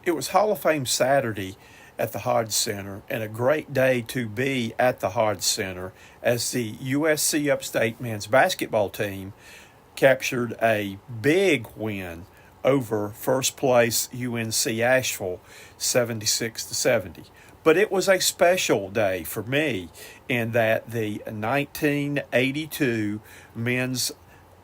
It was Hall of Fame Saturday at the Hodge Center, and a great day to be at the Hodge Center as the USC Upstate men's basketball team captured a big win over first place UNC Asheville 76-70. But it was a special day for me in that the 1982 men's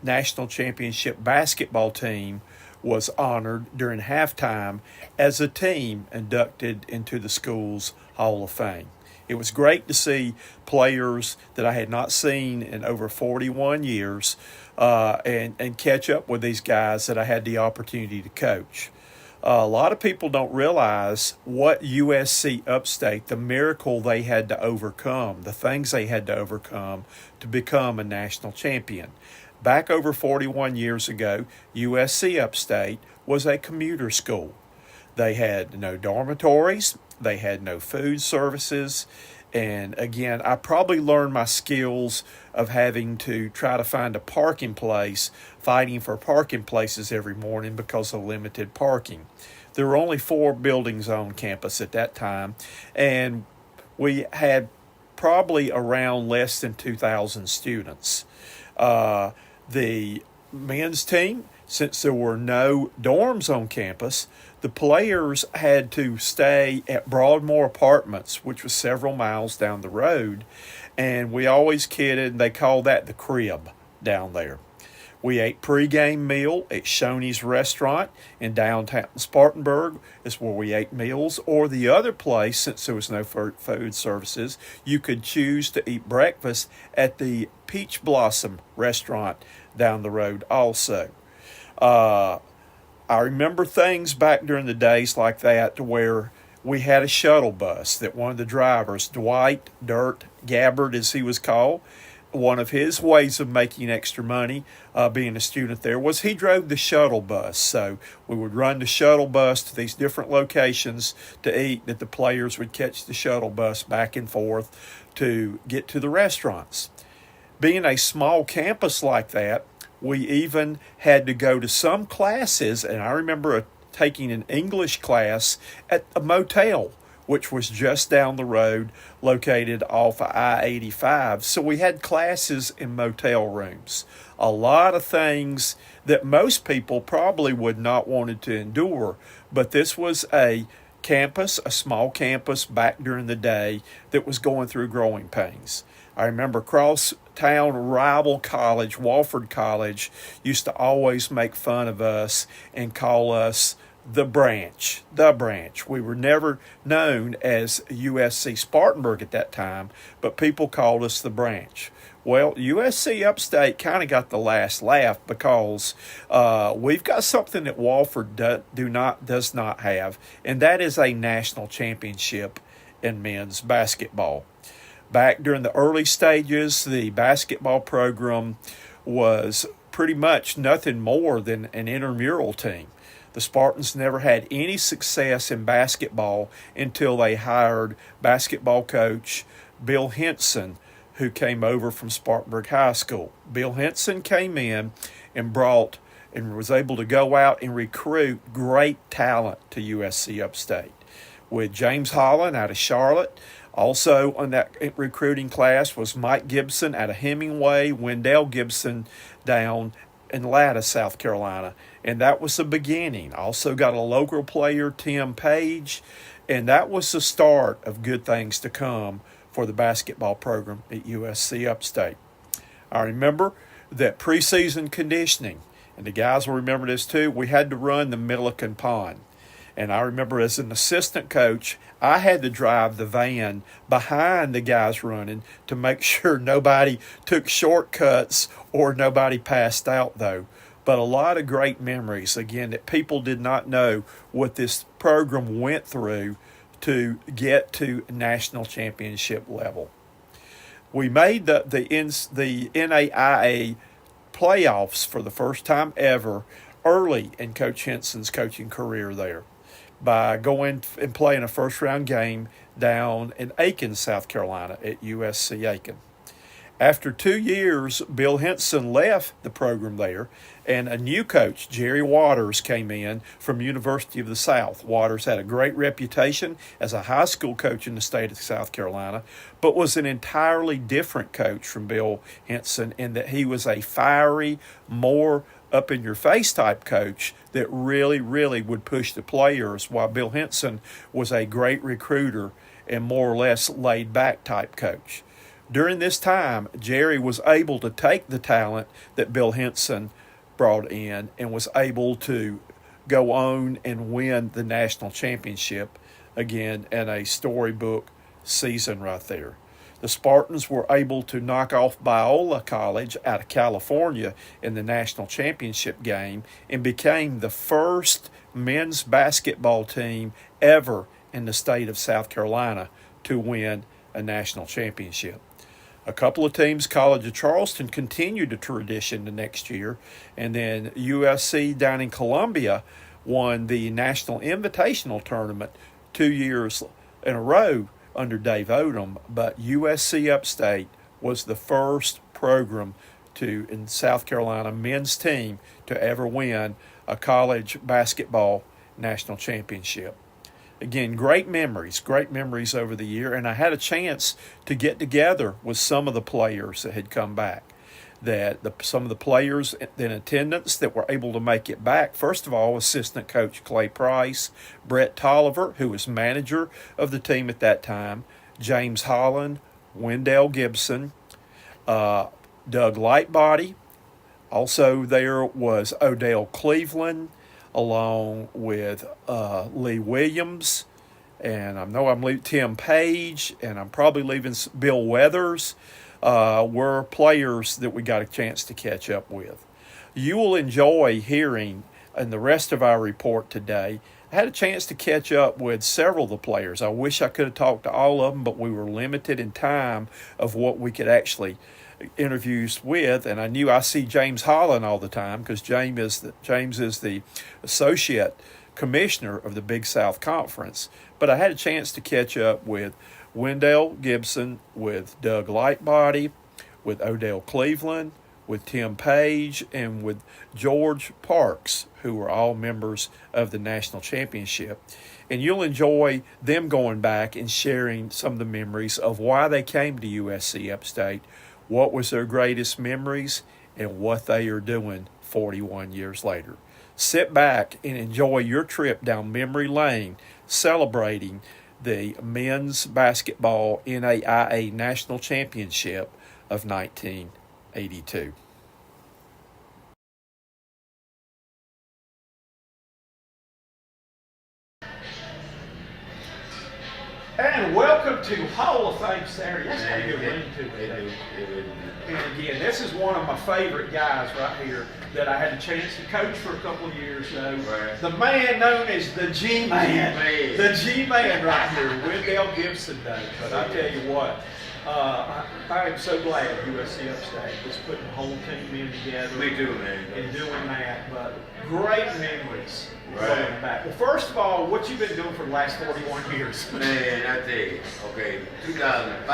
national championship basketball team was honored during halftime as a team inducted into the school's Hall of Fame. It was great to see players that I had not seen in over 41 years and catch up with these guys that I had the opportunity to coach. A lot of people don't realize what USC Upstate, the miracle they had to overcome, the things they had to overcome to become a national champion. Back over 41 years ago, USC Upstate was a commuter school. They had no dormitories, they had no food services, and again, I probably learned my skills of having to try to find a parking place, fighting for parking places every morning because of limited parking. There were only 4 buildings on campus at that time, and we had probably around less than 2,000 students. The men's team, since there were no dorms on campus, the players had to stay at Broadmoor Apartments, which was several miles down the road, and we always kidded, they called that the crib down there. We ate pregame meal at Shoney's Restaurant in downtown Spartanburg is where we ate meals, or the other place, since there was no food services, you could choose to eat breakfast at the Peach Blossom Restaurant down the road also. I remember things back during the days like that to where we had a shuttle bus that one of the drivers, Dwight Dirt Gabbard as he was called, one of his ways of making extra money being a student there was he drove the shuttle bus. So we would run the shuttle bus to these different locations to eat, that the players would catch the shuttle bus back and forth to get to the restaurants. Being a small campus like that, we even had to go to some classes, and I remember taking an English class at a motel, which was just down the road, located off of I-85. So we had classes in motel rooms. A lot of things that most people probably would not wanted to endure, but this was a campus, a small campus back during the day that was going through growing pains. I remember crosstown rival college, Wofford College, used to always make fun of us and call us the branch. We were never known as USC Spartanburg at that time, but people called us the branch. Well, USC Upstate kind of got the last laugh because we've got something that Wofford does not have, and that is a national championship in men's basketball. Back during the early stages, the basketball program was pretty much nothing more than an intramural team. The Spartans never had any success in basketball until they hired basketball coach Bill Henson, who came over from Spartanburg High School. Bill Henson came in and brought and was able to go out and recruit great talent to USC Upstate. With James Holland out of Charlotte. Also on that recruiting class was Mike Gibson out of Hemingway, Wendell Gibson down in Latta, South Carolina. And that was the beginning. Also got a local player, Tim Page, and that was the start of good things to come for the basketball program at USC Upstate. I remember that preseason conditioning, and the guys will remember this too, we had to run the Milliken Pond. And I remember as an assistant coach, I had to drive the van behind the guys running to make sure nobody took shortcuts or nobody passed out, though. But a lot of great memories, again, that people did not know what this program went through to get to national championship level. We made the NAIA playoffs for the first time ever early in Coach Henson's coaching career there, by going and playing a first-round game down in Aiken, South Carolina at USC Aiken. After 2 years, Bill Henson left the program there, and a new coach, Jerry Waters, came in from University of the South. Waters had a great reputation as a high school coach in the state of South Carolina, but was an entirely different coach from Bill Henson in that he was a fiery, more up-in-your-face type coach that really would push the players, while Bill Henson was a great recruiter and more or less laid-back type coach. During this time, Jerry was able to take the talent that Bill Henson brought in and was able to go on and win the national championship again in a storybook season right there. The Spartans were able to knock off Biola College out of California in the national championship game and became the first men's basketball team ever in the state of South Carolina to win a national championship. A couple of teams, College of Charleston, continued the tradition the next year, and then USC down in Columbia won the National Invitational Tournament 2 years in a row under Dave Odom, but USC Upstate was the first program in South Carolina men's team to ever win a college basketball national championship. Again, great memories over the year, and I had a chance to get together with some of the players that had come back. Some of the players in attendance that were able to make it back, first of all, assistant coach Clay Price, Brett Tolliver, who was manager of the team at that time, James Holland, Wendell Gibson, Doug Lightbody. Also there was Odell Cleveland, along with Lee Williams, and I know I'm leaving Tim Page, and I'm probably leaving Bill Weathers, were players that we got a chance to catch up with. You will enjoy hearing in the rest of our report today. I had a chance to catch up with several of the players. I wish I could have talked to all of them, but we were limited in time of what we could actually interviews with, and I see James Holland all the time because James is the associate commissioner of the Big South Conference. But I had a chance to catch up with Wendell Gibson, with Doug Lightbody, with Odell Cleveland, with Tim Page, and with George Parks, who were all members of the national championship. And you'll enjoy them going back and sharing some of the memories of why they came to USC Upstate, what was their greatest memories, and what they are doing 41 years later. Sit back and enjoy your trip down memory lane celebrating the men's basketball NAIA National Championship of 1982. And welcome to Hall of Fame Saturday. That's got a good ring to it. And again, this is one of my favorite guys right here that I had a chance to coach for a couple of years though. Right. The man known as the G-Man. The G-Man right here, Wendell Gibson though. But I tell you what, I am so glad USC Upstate is putting the whole team in together. We do, man. And doing that. But great memories. Right. Going back. Well, first of all, what you been doing for the last 41 years? Man, I tell you, okay, 2005, I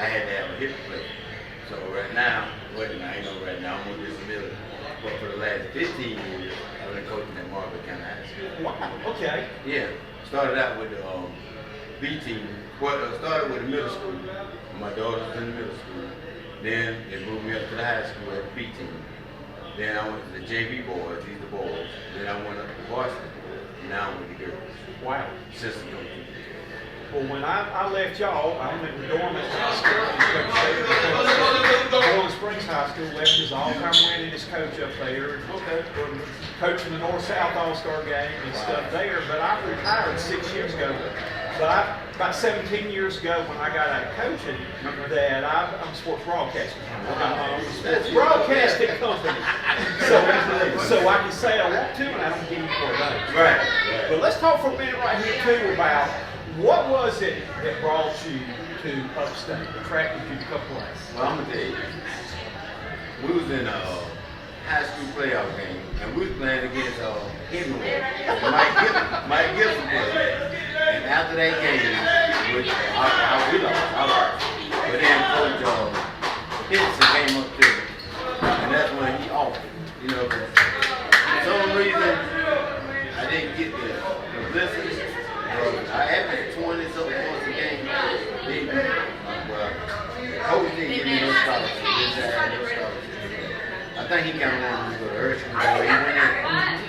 had to have a hip replacement. So right now, I ain't know right now, I'm on disability. But for the last 15 years, I've been coaching at Margaret County High School. Wow, okay. Yeah, started out with the B team. Well, started with the middle school. My daughter was in the middle school. Then they moved me up to the high school at the B team. Then I went to the JV boys, these the boys. Then I went up to varsity. Now I'm with the girls. Wow. Assistant coach. Well, when I left y'all, I went to Dormant High School. Golden Springs High School left his all-time winningest coach up there. Okay. Coaching the North-South All-Star game and stuff there. But I retired 6 years ago. But about 17 years ago, when I got out of coaching, that I'm a sports broadcaster. I'm a sports broadcasting company. So I can say I want to, and I don't give you for those. Right. But let's talk for a minute right here, too, about what was it that brought you to Upstate, attracted you to come play? Well, I'm going to tell you, we was in a high school playoff game, and we was playing against Hemingway. Mike Gibson played. And after that game, which we lost, but then Coach think he kind of wanted to go to Hershey, he went in.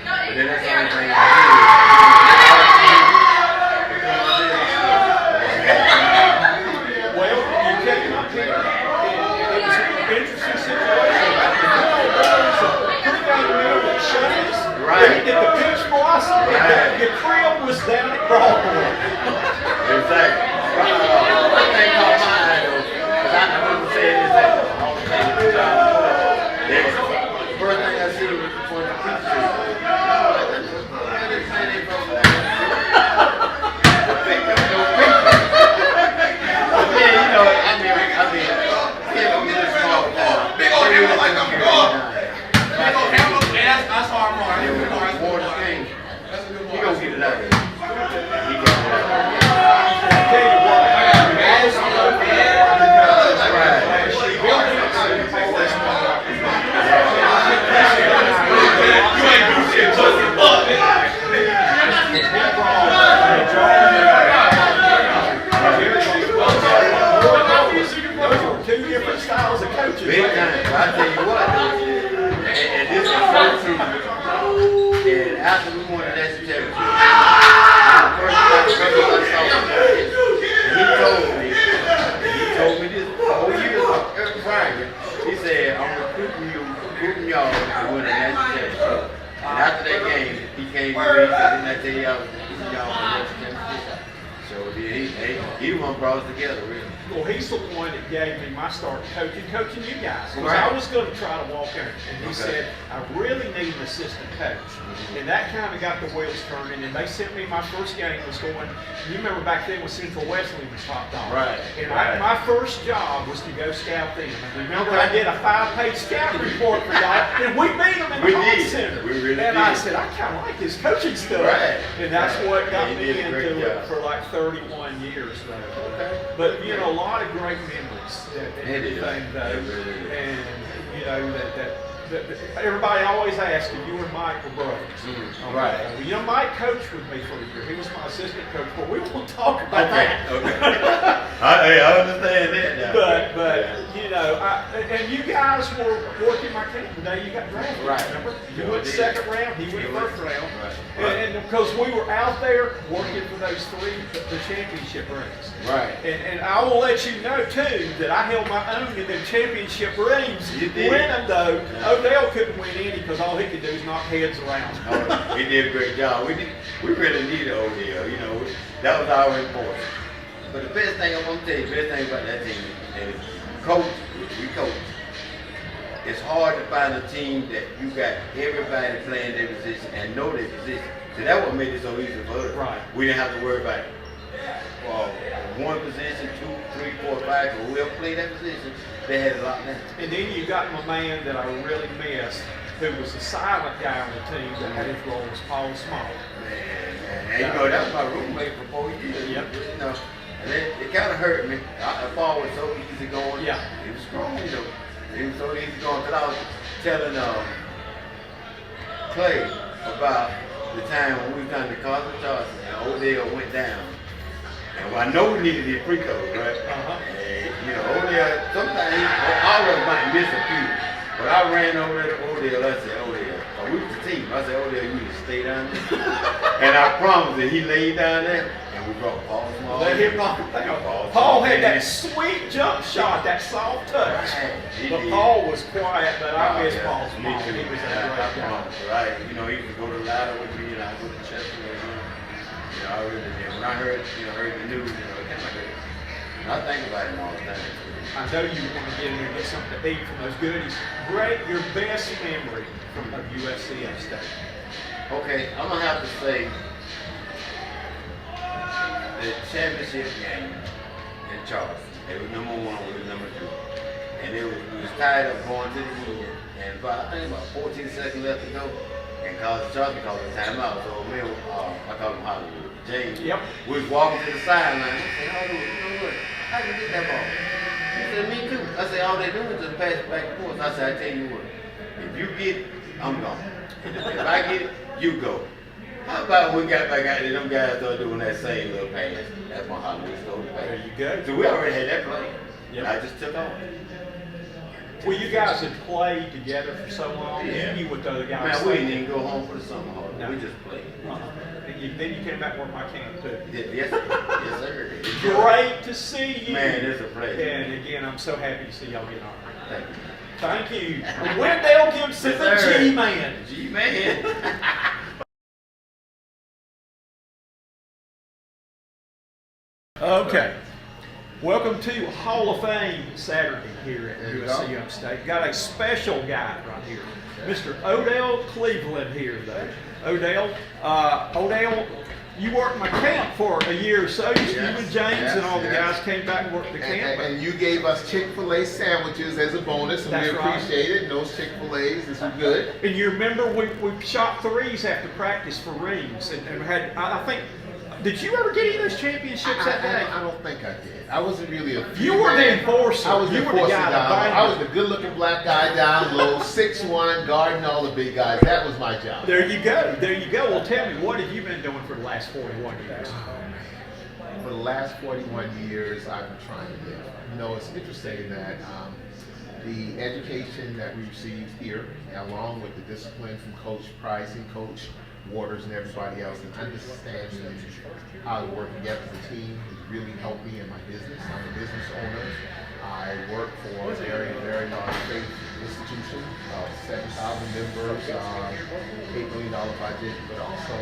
But then that's the only thing I did. Well, you take my pick. It was an interesting situation. Pretty down the middle of Shades. Right. At the Peach Blossom, Right. the crib was down at Broadway. Exactly. One thing caught my eye though, because I remember saying this at the Hall of Fame job. The first thing I see was when the picture. Two different styles of coaches. Big time. I tell you what, and this is so true. And after we won the national championship, the first time I saw him, he told me this whole year ago, Friday. He said, I'm recruiting y'all to win the national championship. And after that game, he came to me and said, didn't I tell y'all I was recruiting y'all for the national championship? So he the one brought us together, really. Well, he's the one that gave me my start coaching you guys. Because Right. I was going to try to walk in, and he said, I really need an assistant coach. And that kind of got the wheels turning, and they sent me my first game was going, you remember back then when Central Wesley was top dog. Right. And Right. my first job was to go scout them. And remember, I did a 5-page scout report for y'all, and we beat them in the Home Center. We really and did. I said, I kind of like this coaching stuff. Right. And that's what got You me did a great into it job. for like 31 years, though. Okay. But you know, a lot of great memories and It is. everything, though. It really is. And you know that everybody always asks if you and Mike were brothers. Mhm. Right. Well, you know, Mike coached with me for a year. He was my assistant coach, but we won't talk about Okay. that. Okay. I understand that now. But Yeah. you know, and you guys were working my team the day you got drafted. Right. Remember? You Sure went did. second round. He went He first went. round. Right. And because we were out there working for those the championship rings. Right. And I will let you know too that I held my own in them championship rings. You did. Win them though. Yeah. Odell couldn't win any because all he could do is knock heads around. Oh, he did a great job. We really needed Odell, you know. That was our important. But the best thing I'm gonna tell you, the best thing about that team, and coach, we coach. It's hard to find a team that you got everybody playing their position and know their position. So that's what made it so easy for us. Right. We didn't have to worry about one position, 2, 3, 4, 5, or whoever played that position, they had it locked down. And then you got my man that I really missed, who was the silent guy on the team that had his role was Paul Small. And you know, that was my roommate for 4 years. Yep. You know, and it kind of hurt me. Paul was so easy going. Yeah. He was strong, you know. He was so easy going. Because I was telling Clay about the time when we was down to Carson Charleston and Odell went down. And I know we needed his free throws, right? And, you know, Odell, sometimes all of us might miss a few. But I ran over there to Odell. I said, Odell, we was the team. I said, Odell, you need to stay down there. And I promised that he laid down there, and we brought Paul Small. Let him knock it down. Paul had that sweet jump shot, that soft touch. But Paul was quiet, but I miss Paul Small. He was a great guy. Right. You know, he would go to the ladder with me, and I go to Chester with him. You know, I really did. When I heard the news, it kind of hurt. And I think about him all the time. I know you want to get in there and get something to eat from those goodies. Rate your best memory from USC Upstate. Okay, I'm gonna have to say the championship game in Charleston. It was number 1, we was number 2, and we was tied up going to the end. And I think about 14 seconds left to go, and Charleston called a timeout. So me, I call him Hollywood, James. Yep. We was walking to the sideline. I said, Hollywood, you know what? How you get that ball? He said, me too. I said, all they do is just pass it back and forth. I said, I tell you what, if you get it, I'm gone. If I get it, you go. How about we got back out there, them guys started doing that same little pass. That's when Hollywood stole the pass. There you go. So we already had that play. Yep. I just took off. Well, you guys had played together for so long. Yeah. You knew what the other guys Man, we were didn't even go home for the summer holiday. No. We just played. Then you came back to work my camp too. Yes, yes, sir. Great to see you. Man, it's a pleasure. And again, I'm so happy to see y'all getting on. Thank you. Thank you. And Wendell Gibson, the G-Man. G-Man. Okay. Welcome to Hall of Fame Saturday here at USC Upstate. Got a special guy right here, Mr. Odell Cleveland here though. Odell, you worked my camp for a year or so. You and James and all the guys came back and worked the camp. And you gave us Chick-fil-A sandwiches as a bonus, and we appreciate it. And those Chick-fil-A's, this was good. And you remember we shot threes after practice for rings and had, I think, did you ever get any of those championships that day? I don't think I did. I wasn't really a You were the enforcer. I was you the were the guy guy. I was the good-looking black guy down low, 6'1", guarding all the big guys. That was my job. There you go. There you go. Well, tell me, what have you been doing for the last 41 years? For the last 41 years, I've been trying to live. You know, it's interesting that the education that we received here, along with the discipline from Coach Price and Coach Waters and everybody else, and understanding how to work together as a team has really helped me in my business. I'm a business owner. I work for a very, very large state institution, 7,000 members, $8 million budget, but also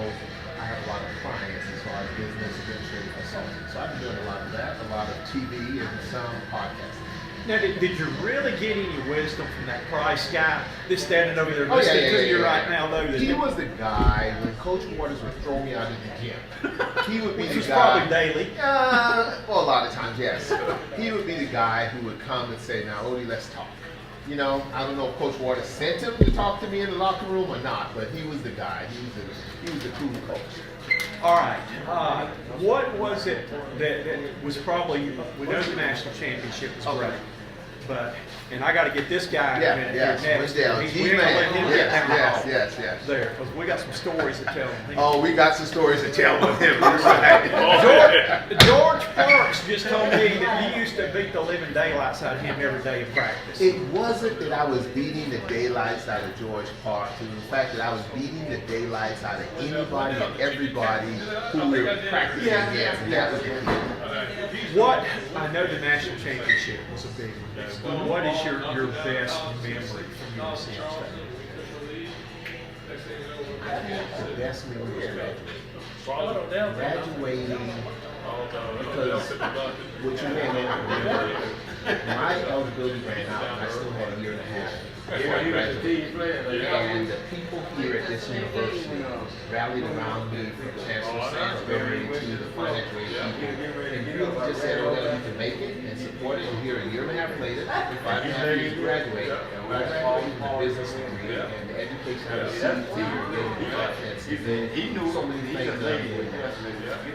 I have a lot of clients as far as business administrative consulting. So I've been doing a lot of that, a lot of TV and some podcasting. Now, did you really get any wisdom from that Price guy that's standing over there listening to you right now, though? He was the guy, when Coach Waters would throw me out of the gym, he would be Which the was guy. probably daily. Well, a lot of times, yes. He would be the guy who would come and say, now, Odie, let's talk. You know, I don't know if Coach Waters sent him to talk to me in the locker room or not, but he was the guy. He was the cool coach. All right. What was it that was probably, we know the national championship was great, but, and I got to get this guy in a minute yes, here next. Wendell, We ain't gonna let him get that yes. there, because we got some stories to tell him. Oh, we got some stories to tell with him. George Parks just told me that you used to beat the living daylights out of him every day in practice. It wasn't that I was beating the daylights out of George Parks. It was the fact that I was beating the daylights out of anybody and everybody who were practicing against. And that was the key. What, I know the national championship was a big one, but what is your best memory from USC Upstate? I think the best memory was graduating, because what you may not remember, my eligibility ran out and I still had a year and a half before I graduated. And the people here at this university rallied around me from Chancellor Sainsbury to the financial aid people and really just said, oh, you can make it, and supported me here a year and a half later, 5.5 years to graduate. And I was always with a business degree and the education I received here gave me confidence. And he knew so many things that I did.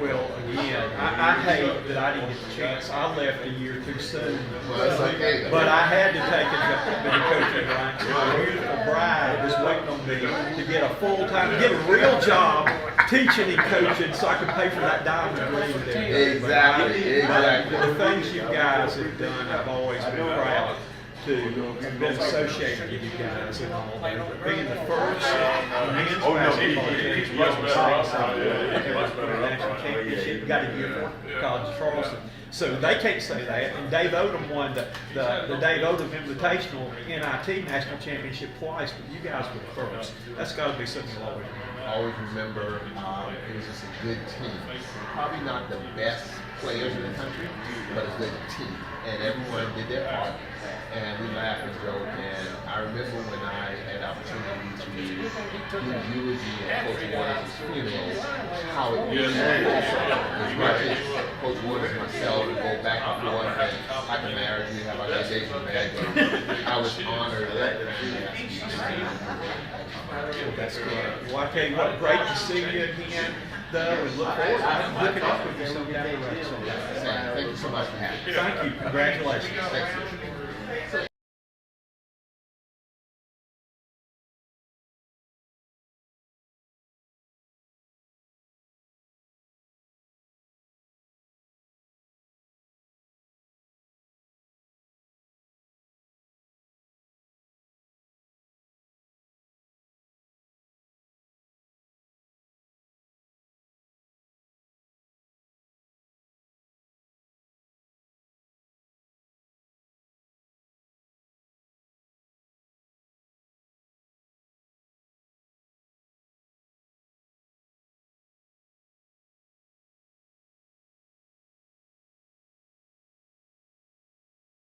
Well, again, I hate that I didn't get the chance. I left a year too soon. Well, that's okay. But I had to take a job in the coaching ranks. My beautiful bride was waiting on me to get a full-time, get a real job teaching and coaching so I could pay for that diamond ring there. Exactly. But the things you guys have done, I've always been proud to have been associated with you guys and all that. But being the first men's basketball team to win a national championship, got a year for College of Charleston. So they can't say that. And Dave Odom won the Dave Odom Invitational NIT National Championship twice, but you guys were the first. That's got to be something you'll always remember. Always remember, it was just a good team. Probably not the best players in the country, but a good team. And everyone did their part. And we laughed and joked. And I remember when I had the opportunity to do the eulogy at Coach Waters' funeral, how it was as much as Coach Waters and myself would go back and forth, and like a marriage, we have our engagement band. I was honored that That's great. Well, I tell you what, great to see you again, though, and look forward to looking up with you some down the road sometime. Thank you so much for having me. Thank you. Congratulations. Thank you.